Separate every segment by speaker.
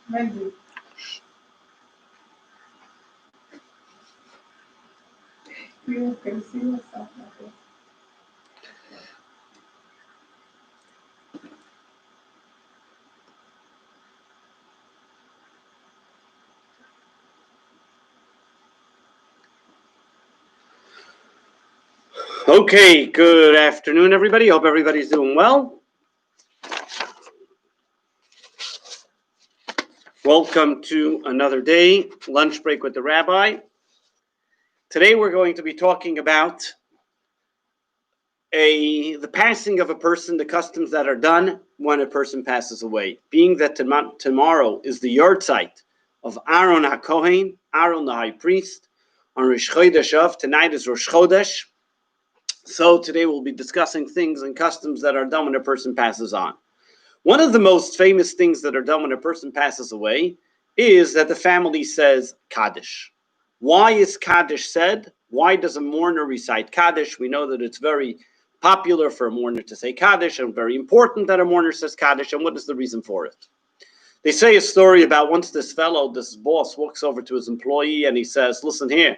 Speaker 1: Maybe. You can see yourself like this.
Speaker 2: Okay, good afternoon, everybody. Hope everybody's doing well. Welcome to another day, lunch break with the rabbi. Today we're going to be talking about the passing of a person, the customs that are done when a person passes away. Being that tomorrow is the yahrzeit of Aaron HaKohen, Aaron the high priest, on Rosh Chodesh Av. Tonight is Rosh Chodesh. So today we'll be discussing things and customs that are done when a person passes on. One of the most famous things that are done when a person passes away is that the family says Kaddish. Why is Kaddish said? Why does a mourner recite Kaddish? We know that it's very popular for a mourner to say Kaddish and very important that a mourner says Kaddish. And what is the reason for it? They say a story about once this boss walks over to his employee and he says, listen here,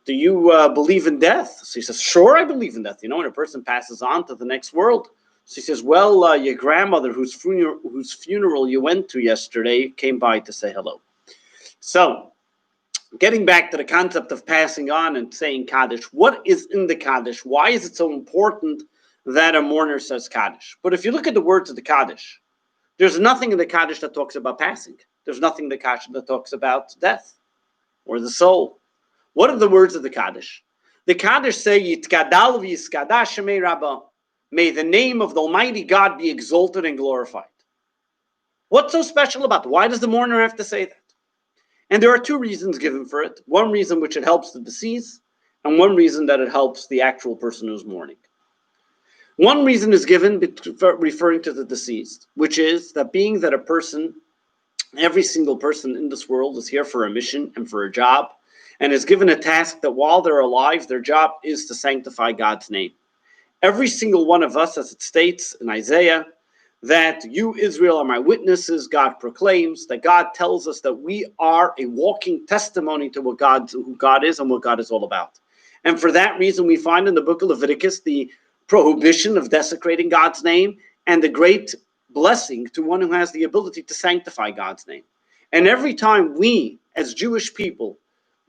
Speaker 2: do you believe in death? So he says, sure, I believe in death. You know, when a person passes on to the next world. So he says, well, your grandmother whose funeral you went to yesterday came by to say hello. So getting back to the concept of passing on and saying Kaddish, what is in the Kaddish? Why is it so important that a mourner says Kaddish? But if you look at the words of the Kaddish, there's nothing in the Kaddish that talks about passing. There's nothing in the Kaddish that talks about death or the soul. What are the words of the Kaddish? The Kaddish say, Yitkadal v'yiskadash shemei Rabbah. May the name of the Almighty God be exalted and glorified. What's so special about it? Why does the mourner have to say that? And there are two reasons given for it. One reason which it helps the deceased, and one reason that it helps the actual person who's mourning. One reason is given referring to the deceased, which is that being that a person, every single person in this world is here for a mission and for a job, and is given a task that while they're alive, their job is to sanctify God's name. Every single one of us, as it states in Isaiah, that you, Israel, are my witnesses, God proclaims, that God tells us that we are a walking testimony to who God is and what God is all about. And for that reason, we find in the book of Leviticus the prohibition of desecrating God's name and the great blessing to one who has the ability to sanctify God's name. And every time we, as Jewish people,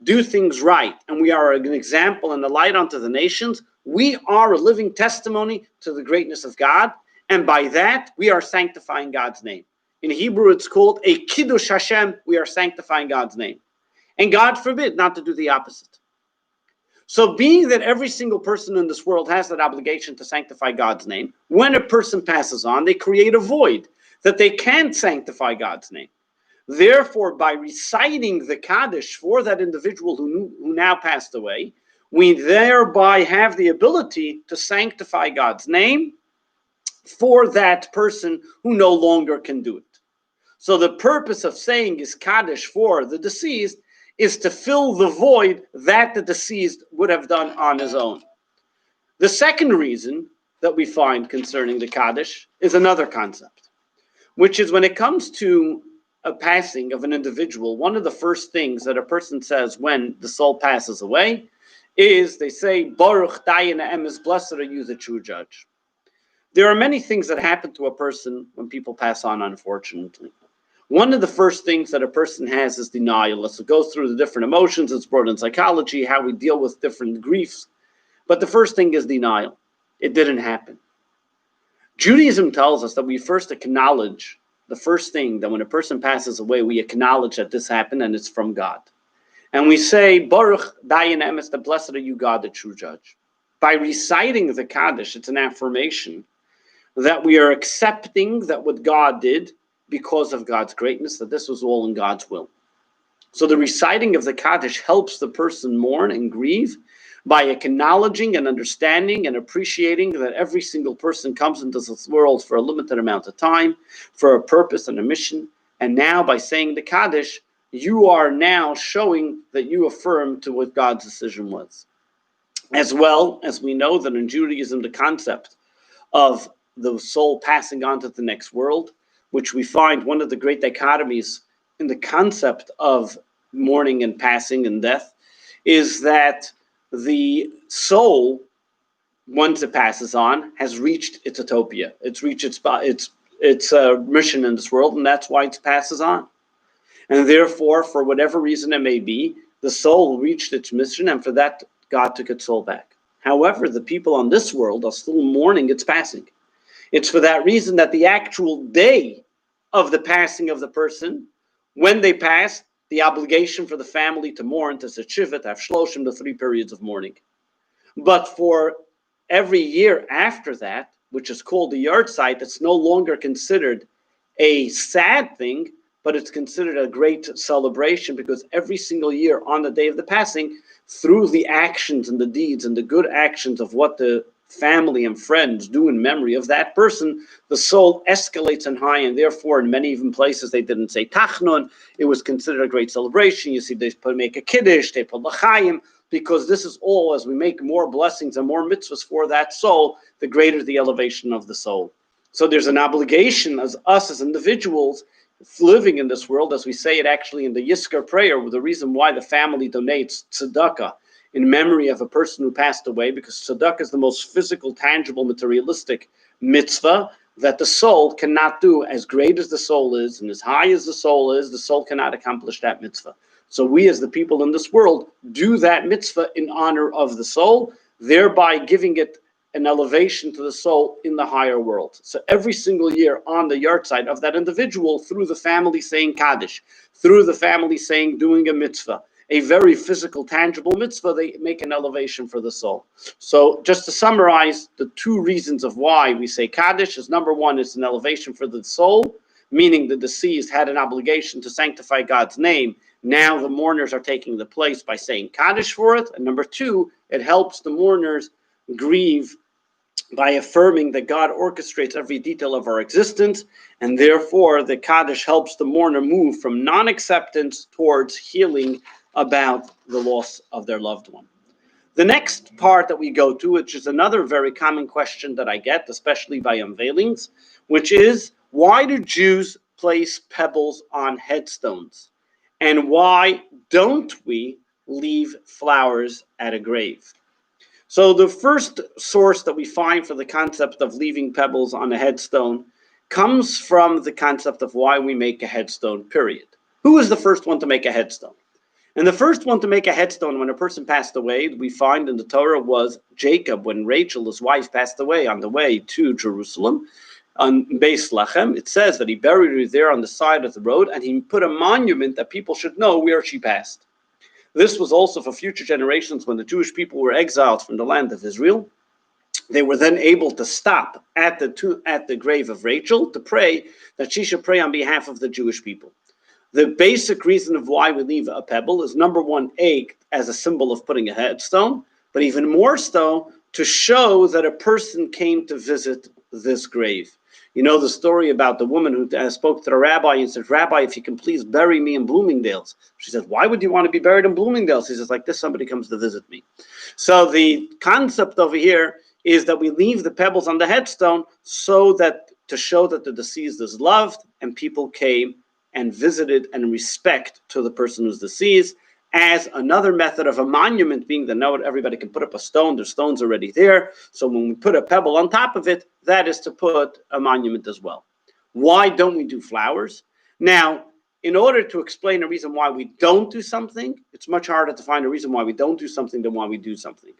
Speaker 2: do things right, and we are an example and a light unto the nations, we are a living testimony to the greatness of God, and by that, we are sanctifying God's name. In Hebrew, it's called a Kiddush Hashem. We are sanctifying God's name. And God forbid not to do the opposite. So being that every single person in this world has that obligation to sanctify God's name, when a person passes on, they create a void that they can't sanctify God's name. Therefore, by reciting the Kaddish for that individual who now passed away, we thereby have the ability to sanctify God's name for that person who no longer can do it. So the purpose of saying is Kaddish for the deceased is to fill the void that the deceased would have done on his own. The second reason that we find concerning the Kaddish is another concept, which is when it comes to a passing of an individual, one of the first things that a person says when the soul passes away is they say, Baruch Dayan Emes, blessed are you, the true judge. There are many things that happen to a person when people pass on, unfortunately. One of the first things that a person has is denial. As it goes through the different emotions, it's brought in psychology, how we deal with different griefs. But the first thing is denial. It didn't happen. Judaism tells us that we first acknowledge the first thing, that when a person passes away, we acknowledge that this happened and it's from God. And we say, Baruch Dayan Emes, the blessed are you, God, the true judge. By reciting the Kaddish, it's an affirmation that we are accepting that what God did, because of God's greatness, that this was all in God's will. So the reciting of the Kaddish helps the person mourn and grieve by acknowledging and understanding and appreciating that every single person comes into this world for a limited amount of time, for a purpose and a mission. And now by saying the Kaddish, you are now showing that you affirm to what God's decision was. As well as we know that in Judaism, the concept of the soul passing on to the next world, which we find one of the great dichotomies in the concept of mourning and passing and death is that the soul, once it passes on, has reached its utopia. It's reached its mission in this world, and that's why it passes on. And therefore, for whatever reason it may be, the soul reached its mission, and for that, God took its soul back. However, the people on this world are still mourning its passing. It's for that reason that the actual day of the passing of the person, when they pass, the obligation for the family to mourn, to setshiva, to have shloshim, the 3 periods of mourning. But for every year after that, which is called the yard site, it's no longer considered a sad thing, but it's considered a great celebration, because every single year on the day of the passing, through the actions and the deeds and the good actions of what the family and friends do in memory of that person, the soul escalates and high, and therefore in many even places they didn't say tachnun. It was considered a great celebration. You see, they make a kiddush, they put l'chaim, because this is all, as we make more blessings and more mitzvahs for that soul, the greater the elevation of the soul. So there's an obligation as us as individuals living in this world, as we say it actually in the Yizkar prayer, the reason why the family donates tzedakah in memory of a person who passed away, because tzedakah is the most physical, tangible, materialistic mitzvah that the soul cannot do. As great as the soul is and as high as the soul cannot accomplish that mitzvah. So we as the people in this world do that mitzvah in honor of the soul, thereby giving it an elevation to the soul in the higher world. So every single year on the yard site of that individual, through the family saying Kaddish, through the family saying, doing a mitzvah, a very physical, tangible mitzvah, they make an elevation for the soul. So just to summarize, the 2 reasons of why we say Kaddish is, number 1, it's an elevation for the soul, meaning the deceased had an obligation to sanctify God's name. Now the mourners are taking the place by saying Kaddish for it. And number 2, it helps the mourners grieve by affirming that God orchestrates every detail of our existence, and therefore the Kaddish helps the mourner move from non-acceptance towards healing about the loss of their loved one. The next part that we go to, which is another very common question that I get, especially by unveilings, which is, why do Jews place pebbles on headstones? And why don't we leave flowers at a grave? So the first source that we find for the concept of leaving pebbles on a headstone comes from the concept of why we make a headstone, period. Who was the first one to make a headstone? And the first one to make a headstone when a person passed away, we find in the Torah, was Jacob, when Rachel, his wife, passed away on the way to Jerusalem, on Beis Lechem. It says that he buried her there on the side of the road, and he put a monument that people should know where she passed. This was also for future generations. When the Jewish people were exiled from the land of Israel, they were then able to stop at the grave of Rachel to pray that she should pray on behalf of the Jewish people. The basic reason of why we leave a pebble is, number 1, as a symbol of putting a headstone, but even more so to show that a person came to visit this grave. You know the story about the woman who spoke to the rabbi and said, "Rabbi, if you can please bury me in Bloomingdale's." She said, "Why would you want to be buried in Bloomingdale's?" He says, "Like this, somebody comes to visit me." So the concept over here is that we leave the pebbles on the headstone so that to show that the deceased is loved, and people came and visited and respect to the person who's deceased, as another method of a monument, being that now everybody can put up a stone. There's stones already there. So when we put a pebble on top of it, that is to put a monument as well. Why don't we do flowers? Now, in order to explain a reason why we don't do something, it's much harder to find a reason why we don't do something than why we do something.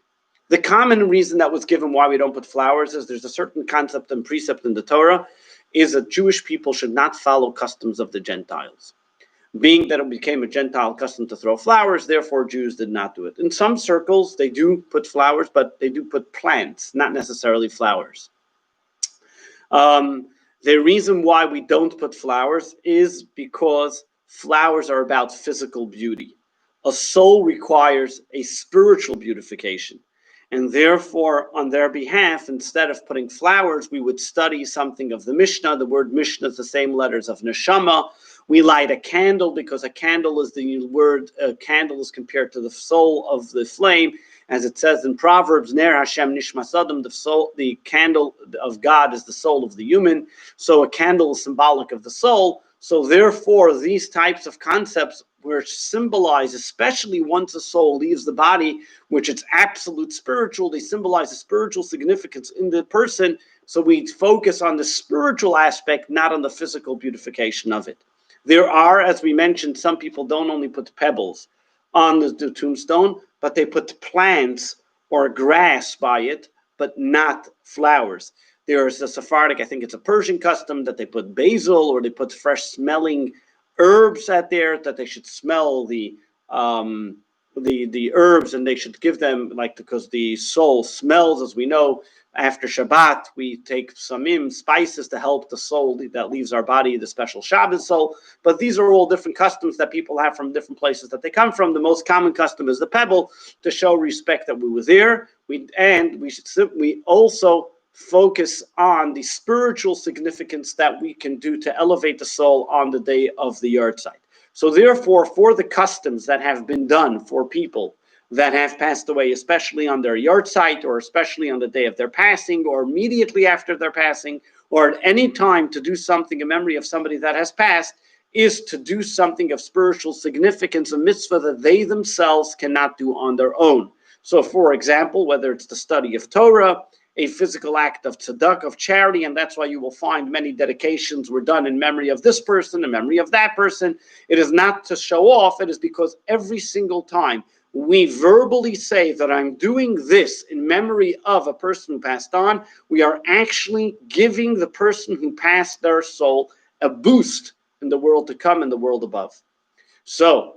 Speaker 2: The common reason that was given why we don't put flowers is there's a certain concept and precept in the Torah, is that Jewish people should not follow customs of the Gentiles. Being that it became a Gentile custom to throw flowers, therefore Jews did not do it. In some circles, they do put flowers, but they do put plants, not necessarily flowers. The reason why we don't put flowers is because flowers are about physical beauty. A soul requires a spiritual beautification. And therefore, on their behalf, instead of putting flowers, we would study something of the Mishnah. The word Mishnah is the same letters of neshama. We light a candle, because a candle is the word, candle is compared to the soul of the flame. As it says in Proverbs, Ner Hashem Nishmas Adam, the candle of God is the soul of the human. So a candle is symbolic of the soul. So therefore, these types of concepts were symbolized, especially once a soul leaves the body, which it's absolute spiritual, they symbolize the spiritual significance in the person. So we focus on the spiritual aspect, not on the physical beautification of it. There are, as we mentioned, some people don't only put pebbles on the tombstone, but they put plants or grass by it, but not flowers. There's a Sephardic, I think it's a Persian custom, that they put basil or they put fresh smelling herbs out there, that they should smell the herbs, and they should give them, like, because the soul smells, as we know. After Shabbat, we take samim, spices, to help the soul that leaves our body, the special Shabbos soul. But these are all different customs that people have from different places that they come from. The most common custom is the pebble, to show respect that we were there. We also focus on the spiritual significance that we can do to elevate the soul on the day of the yard site. So therefore, for the customs that have been done for people that have passed away, especially on their yard site, or especially on the day of their passing, or immediately after their passing, or at any time to do something in memory of somebody that has passed, is to do something of spiritual significance, a mitzvah that they themselves cannot do on their own. So for example, whether it's the study of Torah, a physical act of tzedakah, of charity, and that's why you will find many dedications were done in memory of this person, in memory of that person. It is not to show off, it is because every single time we verbally say that I'm doing this in memory of a person who passed on, we are actually giving the person who passed their soul a boost in the world to come and the world above. So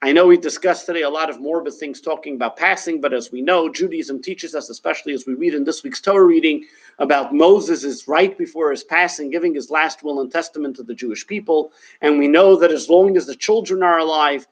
Speaker 2: I know we discussed today a lot of morbid things talking about passing, but as we know, Judaism teaches us, especially as we read in this week's Torah reading, about Moses is right before his passing, giving his last will and testament to the Jewish people. And we know that as long as the children are alive,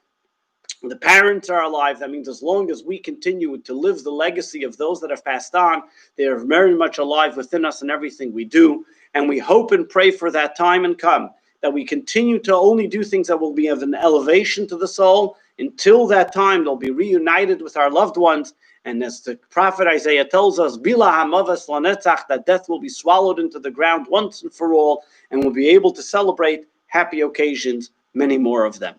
Speaker 2: the parents are alive, that means as long as we continue to live the legacy of those that have passed on, they are very much alive within us in everything we do. And we hope and pray for that time and come, that we continue to only do things that will be of an elevation to the soul. Until that time, they'll be reunited with our loved ones. And as the prophet Isaiah tells us, Bila hamavas lanetzach, that death will be swallowed into the ground once and for all, and we'll be able to celebrate happy occasions, many more of them.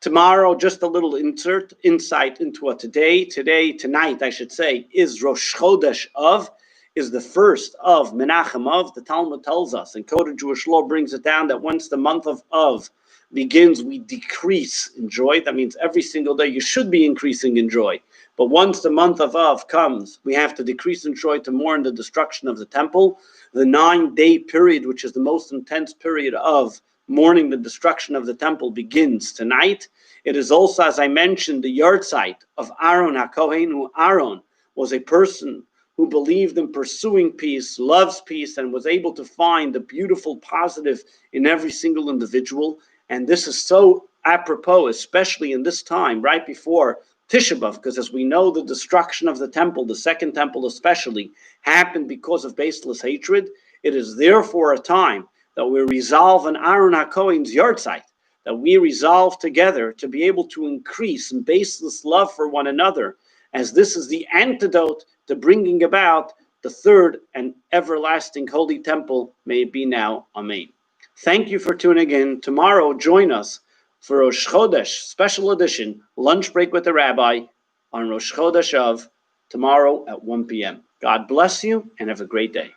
Speaker 2: Tomorrow, just a little insight into what tonight, I should say, is Rosh Chodesh Av, is the first of Menachem Av. The Talmud tells us, and Code of Jewish Law brings it down, that once the month of Av begins, we decrease in joy. That means every single day you should be increasing in joy. But once the month of Av comes, we have to decrease in joy to mourn the destruction of the temple. The 9-day period, which is the most intense period of mourning the destruction of the temple, begins tonight. It is also, as I mentioned, the yard site of Aaron HaKohen, who Aaron was a person who believed in pursuing peace, loves peace, and was able to find the beautiful positive in every single individual. And this is so apropos, especially in this time, right before Tisha B'Av, because as we know, the destruction of the temple, the second temple especially, happened because of baseless hatred. It is therefore a time that we resolve on Aaron HaKohen's yard site, that we resolve together to be able to increase in baseless love for one another, as this is the antidote to bringing about the third and everlasting holy temple. May it be now. Amen. Thank you for tuning in. Tomorrow, join us for Rosh Chodesh special edition, lunch break with the rabbi, on Rosh Chodesh Av, tomorrow at 1 p.m. God bless you and have a great day.